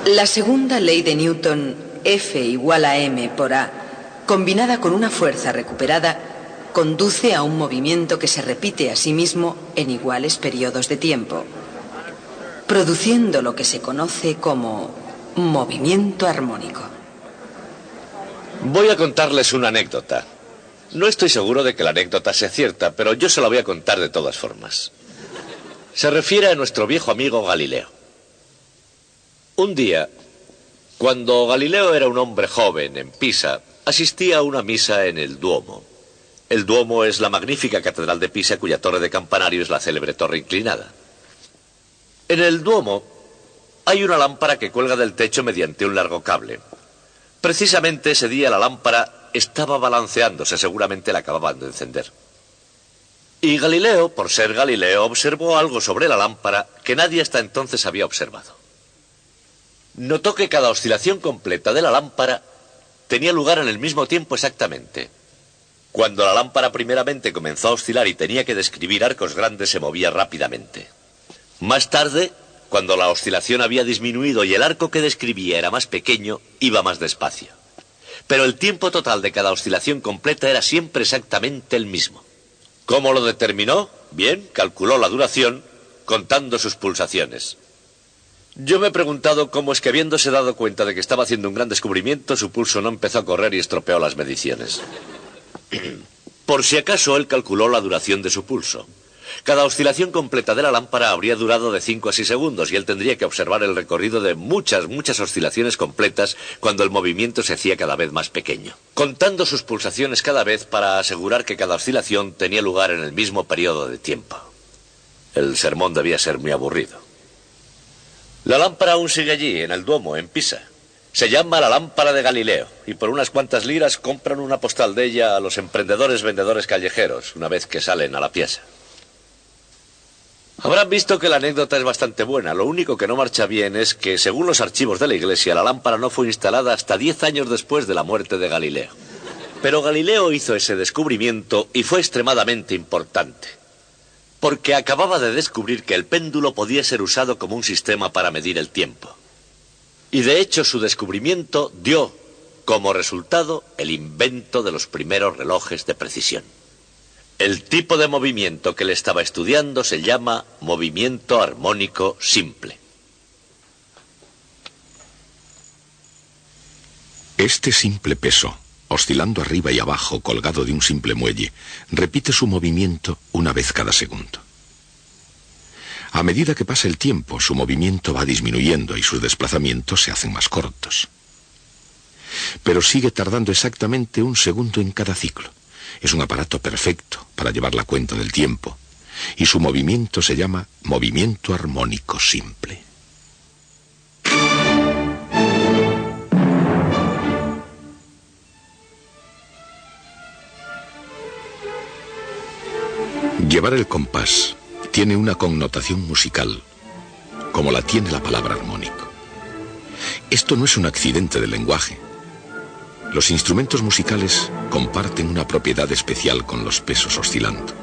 La segunda ley de Newton, F igual a m por a, combinada con una fuerza recuperada, conduce a un movimiento que se repite a sí mismo en iguales periodos de tiempo, produciendo lo que se conoce como movimiento armónico. Voy a contarles una anécdota. No estoy seguro de que la anécdota sea cierta, pero yo se la voy a contar de todas formas. Se refiere a nuestro viejo amigo Galileo. Un día, cuando Galileo era un hombre joven en Pisa, asistía a una misa en el Duomo. El Duomo es la magnífica catedral de Pisa, cuya torre de campanario es la célebre torre inclinada. En el Duomo hay una lámpara que cuelga del techo mediante un largo cable. Precisamente ese día la lámpara estaba balanceándose, seguramente la acababan de encender. Y Galileo, por ser Galileo, observó algo sobre la lámpara que nadie hasta entonces había observado. Notó que cada oscilación completa de la lámpara tenía lugar en el mismo tiempo exactamente. Cuando la lámpara primeramente comenzó a oscilar y tenía que describir arcos grandes, se movía rápidamente. Más tarde, cuando la oscilación había disminuido y el arco que describía era más pequeño, iba más despacio. Pero el tiempo total de cada oscilación completa era siempre exactamente el mismo. ¿Cómo lo determinó? Bien, calculó la duración contando sus pulsaciones. Yo me he preguntado cómo es que, habiéndose dado cuenta de que estaba haciendo un gran descubrimiento, su pulso no empezó a correr y estropeó las mediciones. Por si acaso, él calculó la duración de su pulso. Cada oscilación completa de la lámpara habría durado de 5 a 6 segundos y él tendría que observar el recorrido de muchas oscilaciones completas cuando el movimiento se hacía cada vez más pequeño, contando sus pulsaciones cada vez para asegurar que cada oscilación tenía lugar en el mismo periodo de tiempo. El sermón debía ser muy aburrido. La lámpara aún sigue allí, en el Duomo, en Pisa. Se llama la lámpara de Galileo, y por unas cuantas liras compran una postal de ella a los emprendedores vendedores callejeros, una vez que salen a la piazza. Habrán visto que la anécdota es bastante buena. Lo único que no marcha bien es que, según los archivos de la Iglesia, la lámpara no fue instalada hasta 10 años después de la muerte de Galileo. Pero Galileo hizo ese descubrimiento y fue extremadamente importante, porque acababa de descubrir que el péndulo podía ser usado como un sistema para medir el tiempo. Y de hecho su descubrimiento dio como resultado el invento de los primeros relojes de precisión. El tipo de movimiento que él estaba estudiando se llama movimiento armónico simple. Este simple peso, oscilando arriba y abajo colgado de un simple muelle, repite su movimiento una vez cada segundo. A medida que pasa el tiempo, su movimiento va disminuyendo y sus desplazamientos se hacen más cortos. Pero sigue tardando exactamente 1 segundo en cada ciclo. Es un aparato perfecto para llevar la cuenta del tiempo, y su movimiento se llama movimiento armónico simple. Llevar el compás tiene una connotación musical, como la tiene la palabra armónico. Esto no es un accidente del lenguaje. Los instrumentos musicales comparten una propiedad especial con los pesos oscilando.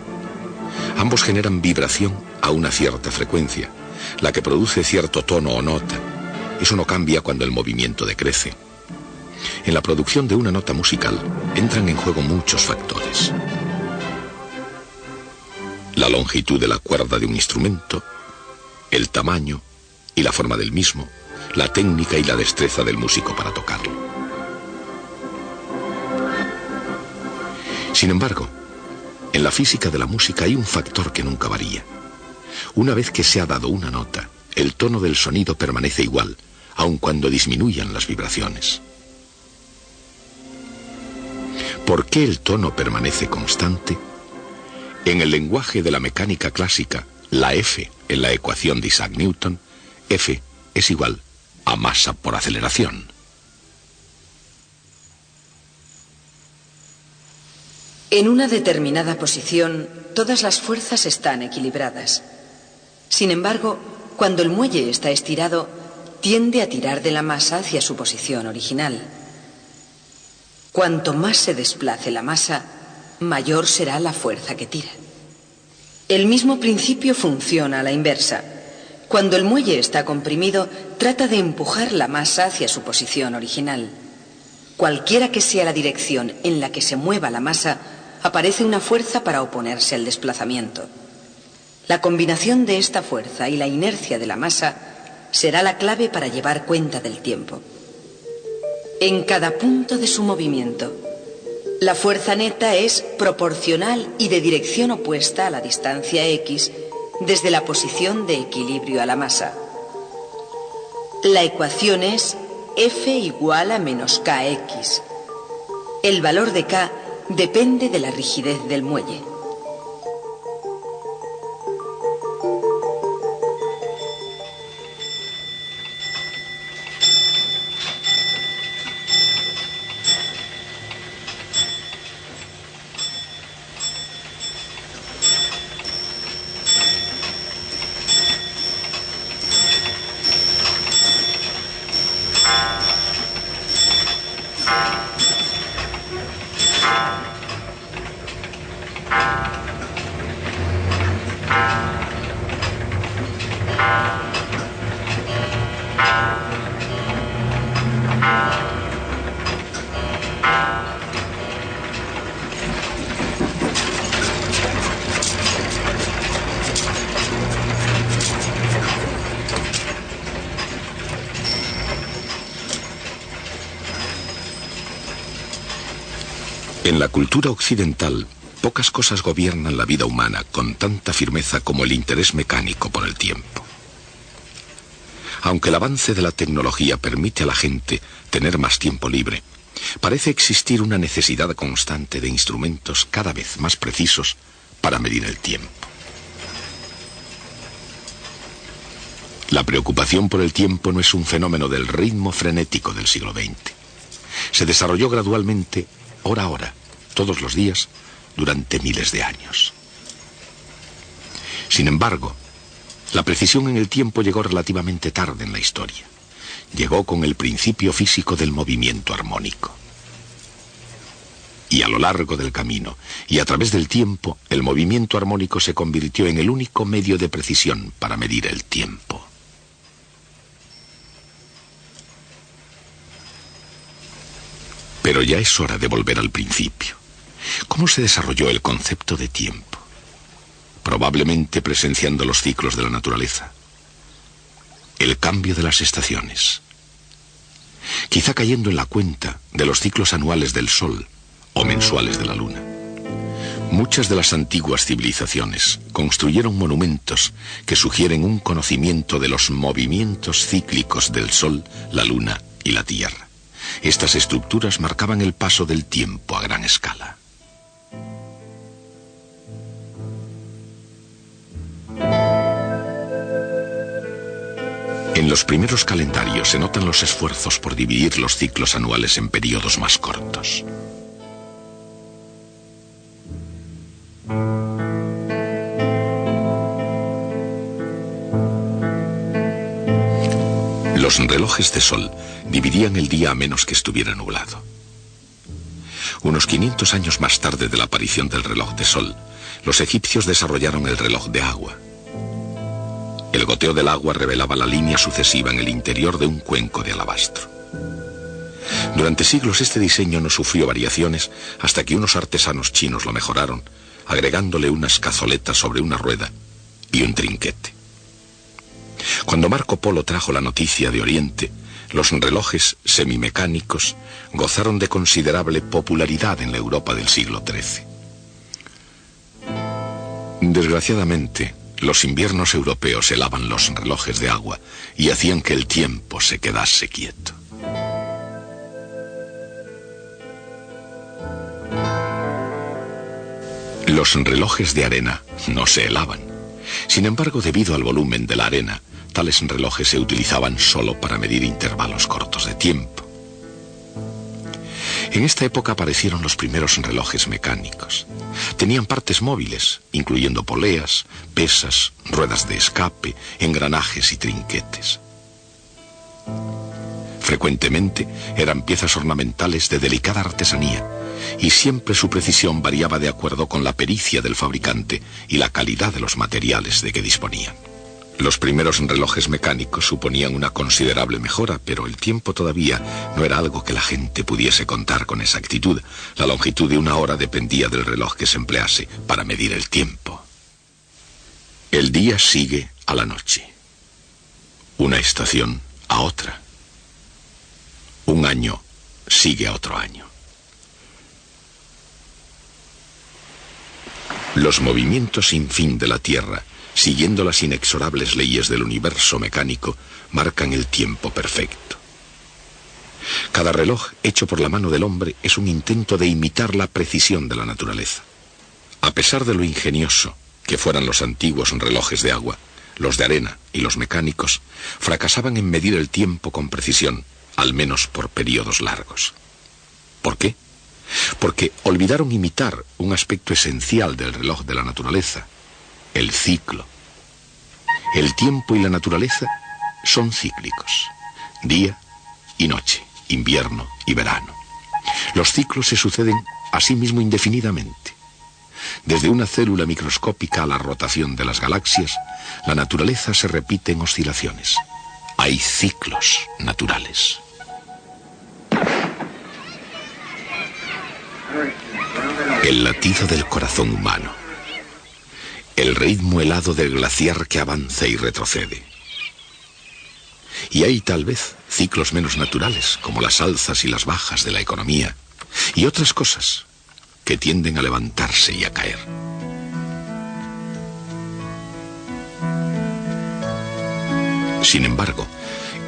Ambos generan vibración a una cierta frecuencia, la que produce cierto tono o nota. Eso no cambia cuando el movimiento decrece. En la producción de una nota musical entran en juego muchos factores. La longitud de la cuerda de un instrumento, el tamaño y la forma del mismo, la técnica y la destreza del músico para tocarlo. Sin embargo, en la física de la música hay un factor que nunca varía. Una vez que se ha dado una nota, el tono del sonido permanece igual, aun cuando disminuyan las vibraciones. ¿Por qué el tono permanece constante? En el lenguaje de la mecánica clásica, la F en la ecuación de Isaac Newton, F es igual a masa por aceleración. En una determinada posición, todas las fuerzas están equilibradas. Sin embargo, cuando el muelle está estirado, tiende a tirar de la masa hacia su posición original. Cuanto más se desplace la masa, mayor será la fuerza que tira. El mismo principio funciona a la inversa. Cuando el muelle está comprimido, trata de empujar la masa hacia su posición original. Cualquiera que sea la dirección en la que se mueva la masa, aparece una fuerza para oponerse al desplazamiento. La combinación de esta fuerza y la inercia de la masa será la clave para llevar cuenta del tiempo. En cada punto de su movimiento, la fuerza neta es proporcional y de dirección opuesta a la distancia x desde la posición de equilibrio a la masa. La ecuación es F igual a menos kx. El valor de k depende de la rigidez del muelle. En la cultura occidental, pocas cosas gobiernan la vida humana con tanta firmeza como el interés mecánico por el tiempo. Aunque el avance de la tecnología permite a la gente tener más tiempo libre, parece existir una necesidad constante de instrumentos cada vez más precisos para medir el tiempo. La preocupación por el tiempo no es un fenómeno del ritmo frenético del siglo XX. Se desarrolló gradualmente, hora a hora, todos los días, durante miles de años. Sin embargo, la precisión en el tiempo llegó relativamente tarde en la historia. Llegó con el principio físico del movimiento armónico. Y a lo largo del camino, y a través del tiempo, el movimiento armónico se convirtió en el único medio de precisión para medir el tiempo. Pero ya es hora de volver al principio. ¿Cómo se desarrolló el concepto de tiempo? Probablemente presenciando los ciclos de la naturaleza. El cambio de las estaciones. Quizá cayendo en la cuenta de los ciclos anuales del Sol o mensuales de la Luna. Muchas de las antiguas civilizaciones construyeron monumentos que sugieren un conocimiento de los movimientos cíclicos del Sol, la Luna y la Tierra. Estas estructuras marcaban el paso del tiempo a gran escala. En los primeros calendarios se notan los esfuerzos por dividir los ciclos anuales en periodos más cortos. Los relojes de sol dividían el día a menos que estuviera nublado. Unos 500 años más tarde de la aparición del reloj de sol, los egipcios desarrollaron el reloj de agua. El goteo del agua revelaba la línea sucesiva en el interior de un cuenco de alabastro. Durante siglos este diseño no sufrió variaciones hasta que unos artesanos chinos lo mejoraron, agregándole unas cazoletas sobre una rueda y un trinquete. Cuando Marco Polo trajo la noticia de Oriente, los relojes semimecánicos gozaron de considerable popularidad en la Europa del siglo XIII. Desgraciadamente, los inviernos europeos helaban los relojes de agua y hacían que el tiempo se quedase quieto. Los relojes de arena no se helaban. Sin embargo, debido al volumen de la arena, tales relojes se utilizaban solo para medir intervalos cortos de tiempo. En esta época aparecieron los primeros relojes mecánicos. Tenían partes móviles, incluyendo poleas, pesas, ruedas de escape, engranajes y trinquetes. Frecuentemente eran piezas ornamentales de delicada artesanía, y siempre su precisión variaba de acuerdo con la pericia del fabricante y la calidad de los materiales de que disponían. Los primeros relojes mecánicos suponían una considerable mejora, pero el tiempo todavía no era algo que la gente pudiese contar con exactitud. La longitud de una hora dependía del reloj que se emplease para medir el tiempo. El día sigue a la noche. Una estación a otra. Un año sigue a otro año. Los movimientos sin fin de la Tierra, siguiendo las inexorables leyes del universo mecánico, marcan el tiempo perfecto. Cada reloj hecho por la mano del hombre es un intento de imitar la precisión de la naturaleza. A pesar de lo ingenioso que fueran los antiguos relojes de agua, los de arena y los mecánicos fracasaban en medir el tiempo con precisión, al menos por periodos largos. ¿Por qué? Porque olvidaron imitar un aspecto esencial del reloj de la naturaleza: el ciclo. El tiempo y la naturaleza son cíclicos. Día y noche, invierno y verano. Los ciclos se suceden a sí mismo indefinidamente. Desde una célula microscópica a la rotación de las galaxias, la naturaleza se repite en oscilaciones. Hay ciclos naturales. El latido del corazón humano. El ritmo helado del glaciar que avanza y retrocede. Y hay tal vez ciclos menos naturales, como las alzas y las bajas de la economía, y otras cosas que tienden a levantarse y a caer. Sin embargo,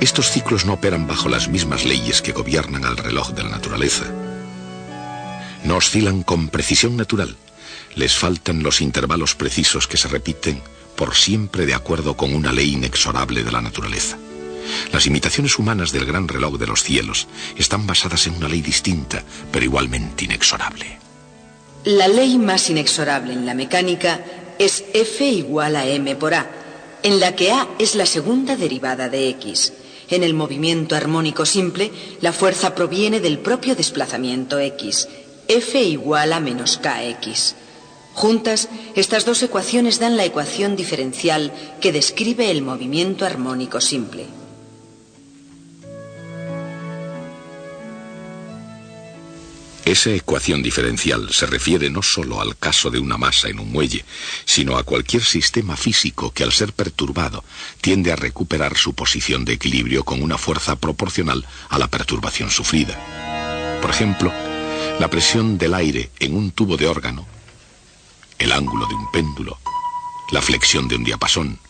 estos ciclos no operan bajo las mismas leyes que gobiernan al reloj de la naturaleza. No oscilan con precisión natural. Les faltan los intervalos precisos que se repiten por siempre de acuerdo con una ley inexorable de la naturaleza. Las imitaciones humanas del gran reloj de los cielos están basadas en una ley distinta, pero igualmente inexorable. La ley más inexorable en la mecánica es F igual a m por a, en la que a es la segunda derivada de x. En el movimiento armónico simple, la fuerza proviene del propio desplazamiento x. F igual a menos kx. Juntas, estas dos ecuaciones dan la ecuación diferencial que describe el movimiento armónico simple. Esa ecuación diferencial se refiere no solo al caso de una masa en un muelle, sino a cualquier sistema físico que al ser perturbado tiende a recuperar su posición de equilibrio con una fuerza proporcional a la perturbación sufrida. Por ejemplo, la presión del aire en un tubo de órgano, el ángulo de un péndulo, la flexión de un diapasón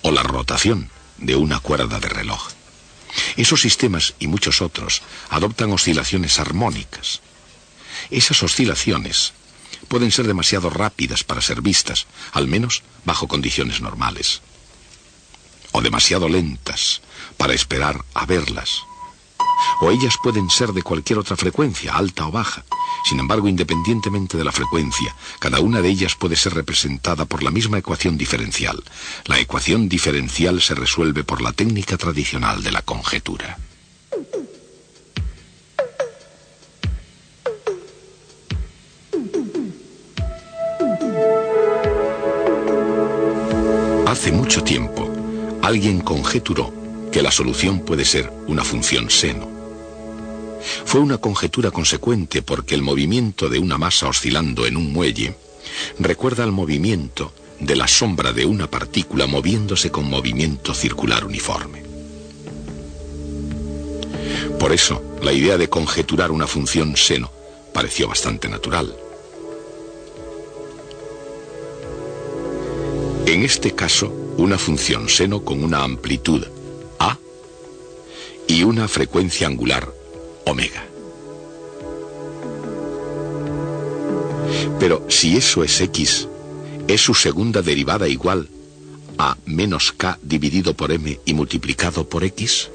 o la rotación de una cuerda de reloj. Esos sistemas y muchos otros adoptan oscilaciones armónicas. Esas oscilaciones pueden ser demasiado rápidas para ser vistas, al menos bajo condiciones normales, o demasiado lentas para esperar a verlas. O ellas pueden ser de cualquier otra frecuencia, alta o baja. Sin embargo, independientemente de la frecuencia, cada una de ellas puede ser representada por la misma ecuación diferencial. La ecuación diferencial se resuelve por la técnica tradicional de la conjetura. Hace mucho tiempo, alguien conjeturó que la solución puede ser una función seno. Fue una conjetura consecuente porque el movimiento de una masa oscilando en un muelle recuerda al movimiento de la sombra de una partícula moviéndose con movimiento circular uniforme. Por eso, la idea de conjeturar una función seno pareció bastante natural. En este caso, una función seno con una amplitud a y una frecuencia angular omega. Pero si eso es x, ¿es su segunda derivada igual a menos k dividido por m y multiplicado por x?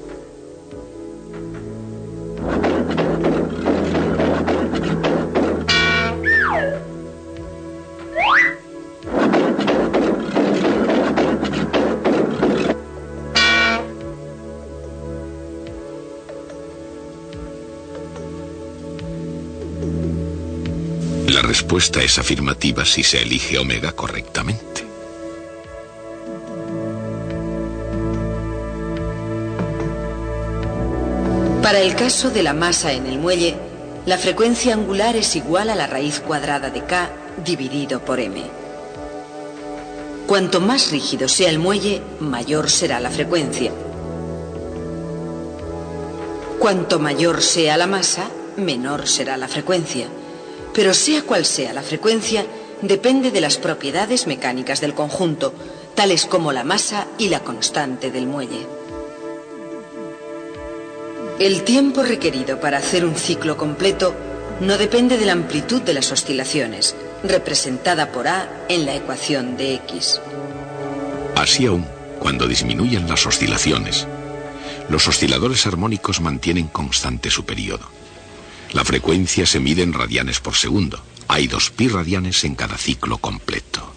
La respuesta es afirmativa si se elige omega correctamente. Para el caso de la masa en el muelle, la frecuencia angular es igual a la raíz cuadrada de K dividido por M. Cuanto más rígido sea el muelle, mayor será la frecuencia. Cuanto mayor sea la masa, menor será la frecuencia. Pero sea cual sea la frecuencia, depende de las propiedades mecánicas del conjunto, tales como la masa y la constante del muelle. El tiempo requerido para hacer un ciclo completo no depende de la amplitud de las oscilaciones, representada por A en la ecuación de X. Así aún, cuando disminuyen las oscilaciones, los osciladores armónicos mantienen constante su período. La frecuencia se mide en radianes por segundo. Hay 2π radianes en cada ciclo completo.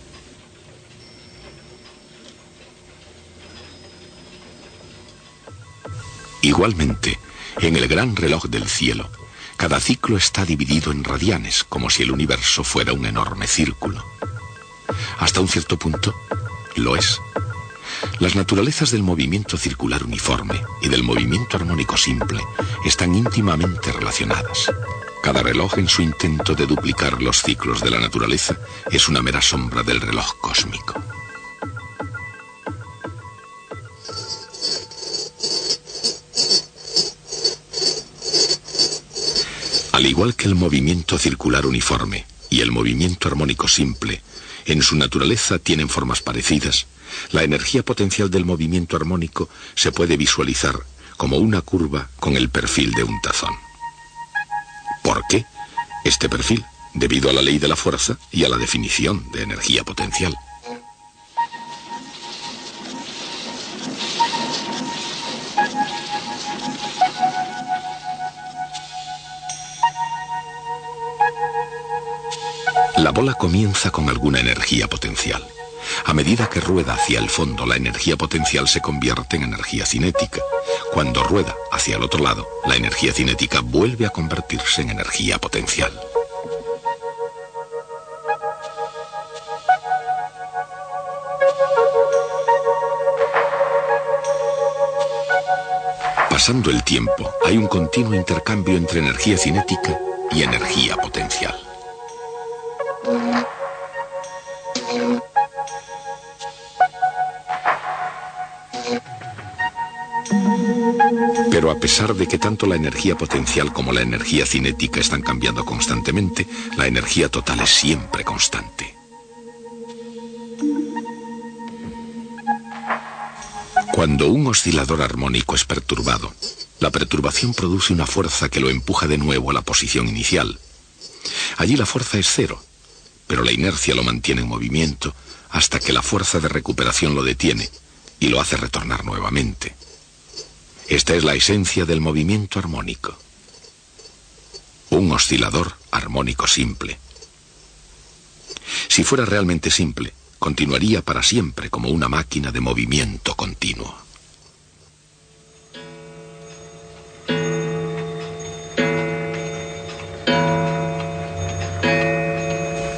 Igualmente, en el gran reloj del cielo, cada ciclo está dividido en radianes, como si el universo fuera un enorme círculo. Hasta un cierto punto, lo es. Las naturalezas del movimiento circular uniforme y del movimiento armónico simple están íntimamente relacionadas. Cada reloj, en su intento de duplicar los ciclos de la naturaleza, es una mera sombra del reloj cósmico. Al igual que el movimiento circular uniforme y el movimiento armónico simple, en su naturaleza tienen formas parecidas, la energía potencial del movimiento armónico se puede visualizar como una curva con el perfil de un tazón. ¿Por qué? Este perfil, debido a la ley de la fuerza y a la definición de energía potencial. La bola comienza con alguna energía potencial. A medida que rueda hacia el fondo, la energía potencial se convierte en energía cinética. Cuando rueda hacia el otro lado, la energía cinética vuelve a convertirse en energía potencial. Pasando el tiempo, hay un continuo intercambio entre energía cinética y energía potencial. Pero a pesar de que tanto la energía potencial como la energía cinética están cambiando constantemente, la energía total es siempre constante. Cuando un oscilador armónico es perturbado, la perturbación produce una fuerza que lo empuja de nuevo a la posición inicial. Allí la fuerza es cero, pero la inercia lo mantiene en movimiento hasta que la fuerza de recuperación lo detiene y lo hace retornar nuevamente. Esta es la esencia del movimiento armónico. Un oscilador armónico simple. Si fuera realmente simple, continuaría para siempre como una máquina de movimiento continuo.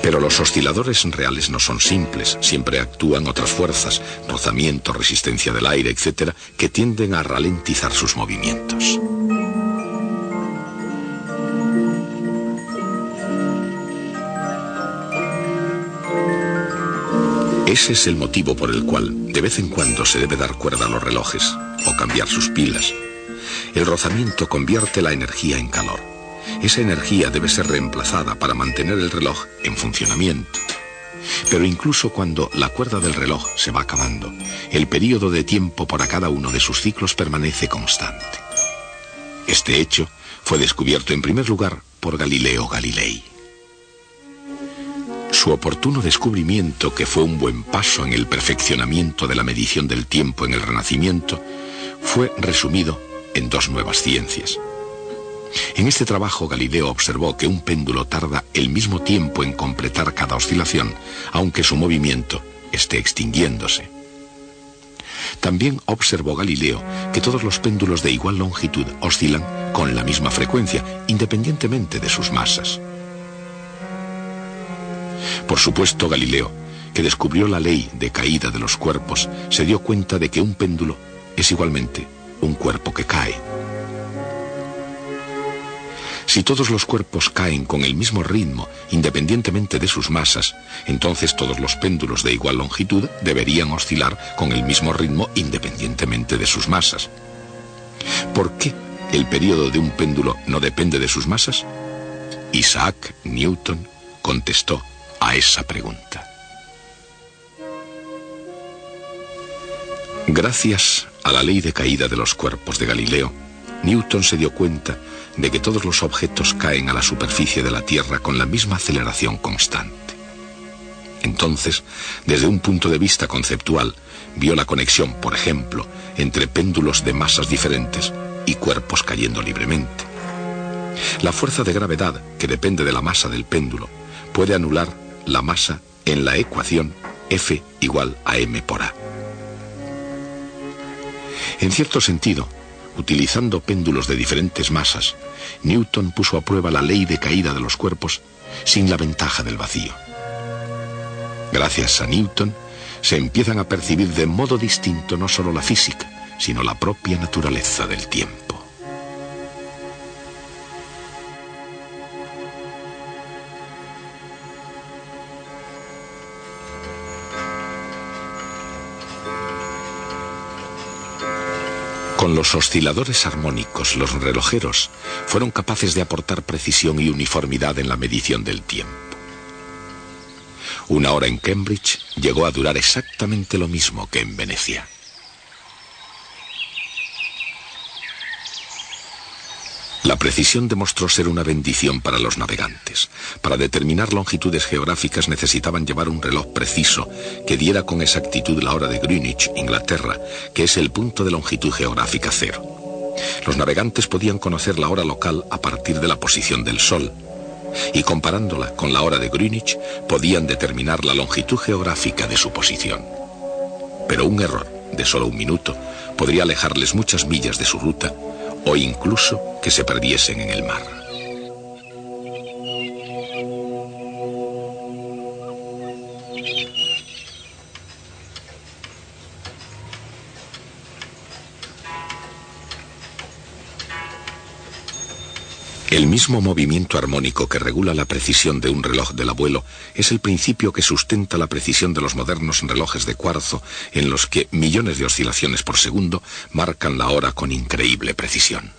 Pero los osciladores reales no son simples, siempre actúan otras fuerzas, rozamiento, resistencia del aire, etc., que tienden a ralentizar sus movimientos. Ese es el motivo por el cual de vez en cuando se debe dar cuerda a los relojes o cambiar sus pilas. El rozamiento convierte la energía en calor. Esa energía debe ser reemplazada para mantener el reloj en funcionamiento. Pero incluso cuando la cuerda del reloj se va acabando, el período de tiempo para cada uno de sus ciclos permanece constante. Este hecho fue descubierto en primer lugar por Galileo Galilei. Su oportuno descubrimiento, que fue un buen paso en el perfeccionamiento de la medición del tiempo en el Renacimiento, fue resumido en dos nuevas ciencias. En este trabajo Galileo observó que un péndulo tarda el mismo tiempo en completar cada oscilación, aunque su movimiento esté extinguiéndose. También observó Galileo que todos los péndulos de igual longitud oscilan con la misma frecuencia, independientemente de sus masas. Por supuesto, Galileo, que descubrió la ley de caída de los cuerpos, se dio cuenta de que un péndulo es igualmente un cuerpo que cae. Si todos los cuerpos caen con el mismo ritmo, independientemente de sus masas, entonces todos los péndulos de igual longitud deberían oscilar con el mismo ritmo independientemente de sus masas. ¿Por qué el período de un péndulo no depende de sus masas? Isaac Newton contestó a esa pregunta. Gracias a la ley de caída de los cuerpos de Galileo, Newton se dio cuenta de que todos los objetos caen a la superficie de la Tierra con la misma aceleración constante. Entonces, desde un punto de vista conceptual, vio la conexión, por ejemplo, entre péndulos de masas diferentes y cuerpos cayendo libremente. La fuerza de gravedad, que depende de la masa del péndulo, puede anular la masa en la ecuación F igual a m por A. En cierto sentido, utilizando péndulos de diferentes masas, Newton puso a prueba la ley de caída de los cuerpos sin la ventaja del vacío. Gracias a Newton, se empiezan a percibir de modo distinto no solo la física, sino la propia naturaleza del tiempo. Con los osciladores armónicos, los relojeros fueron capaces de aportar precisión y uniformidad en la medición del tiempo. Una hora en Cambridge llegó a durar exactamente lo mismo que en Venecia. La precisión demostró ser una bendición para los navegantes. Para determinar longitudes geográficas necesitaban llevar un reloj preciso que diera con exactitud la hora de Greenwich, Inglaterra, que es el punto de longitud geográfica cero. Los navegantes podían conocer la hora local a partir de la posición del sol, y comparándola con la hora de Greenwich podían determinar la longitud geográfica de su posición. Pero un error de solo un minuto podría alejarles muchas millas de su ruta, o incluso que se perdiesen en el mar. El mismo movimiento armónico que regula la precisión de un reloj del abuelo es el principio que sustenta la precisión de los modernos relojes de cuarzo, en los que millones de oscilaciones por segundo marcan la hora con increíble precisión.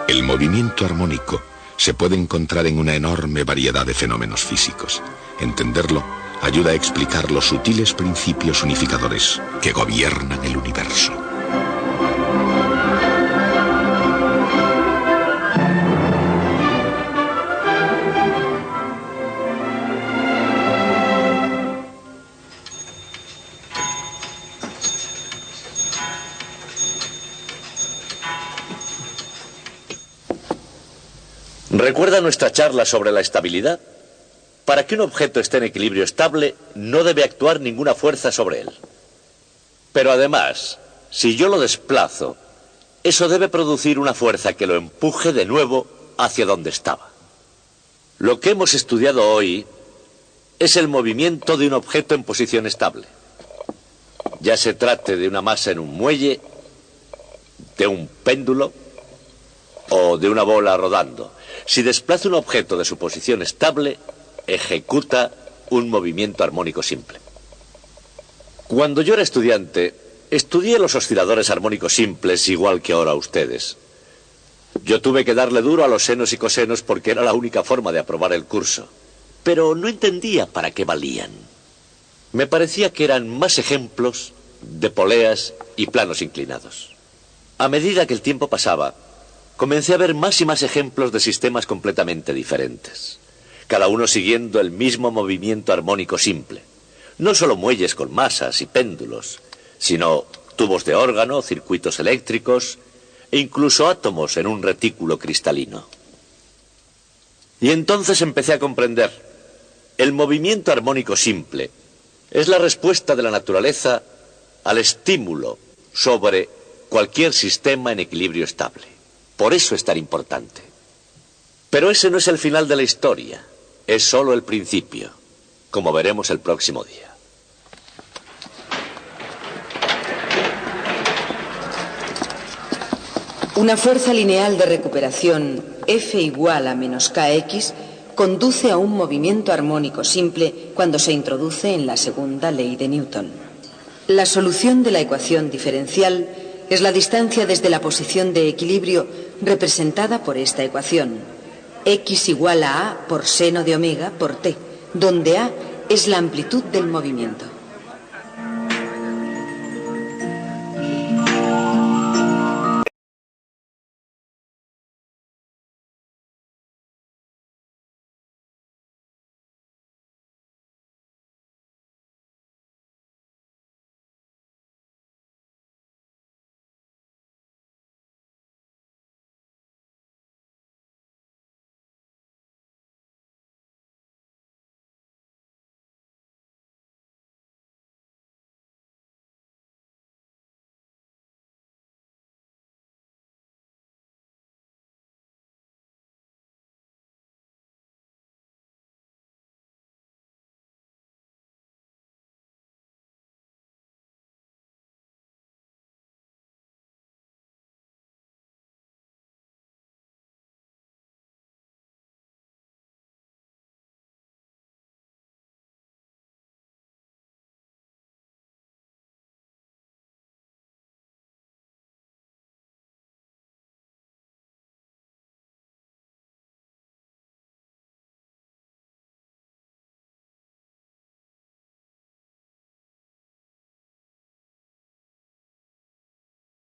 El movimiento armónico se puede encontrar en una enorme variedad de fenómenos físicos. Entenderlo ayuda a explicar los sutiles principios unificadores que gobiernan el universo. ¿Recuerda nuestra charla sobre la estabilidad? Para que un objeto esté en equilibrio estable, no debe actuar ninguna fuerza sobre él. Pero además, si yo lo desplazo, eso debe producir una fuerza que lo empuje de nuevo hacia donde estaba. Lo que hemos estudiado hoy es el movimiento de un objeto en posición estable. Ya se trate de una masa en un muelle, de un péndulo o de una bola rodando. Si desplaza un objeto de su posición estable, ejecuta un movimiento armónico simple. Cuando yo era estudiante, estudié los osciladores armónicos simples igual que ahora ustedes. Yo tuve que darle duro a los senos y cosenos porque era la única forma de aprobar el curso. Pero no entendía para qué valían. Me parecía que eran más ejemplos de poleas y planos inclinados. A medida que el tiempo pasaba, comencé a ver más y más ejemplos de sistemas completamente diferentes, cada uno siguiendo el mismo movimiento armónico simple. No solo muelles con masas y péndulos, sino tubos de órgano, circuitos eléctricos e incluso átomos en un retículo cristalino. Y entonces empecé a comprender. El movimiento armónico simple es la respuesta de la naturaleza al estímulo sobre cualquier sistema en equilibrio estable. Por eso es tan importante. Pero ese no es el final de la historia, es solo el principio, como veremos el próximo día. Una fuerza lineal de recuperación F igual a menos kx conduce a un movimiento armónico simple cuando se introduce en la segunda ley de Newton. La solución de la ecuación diferencial es la distancia desde la posición de equilibrio representada por esta ecuación. X igual a por seno de omega por t, donde a es la amplitud del movimiento.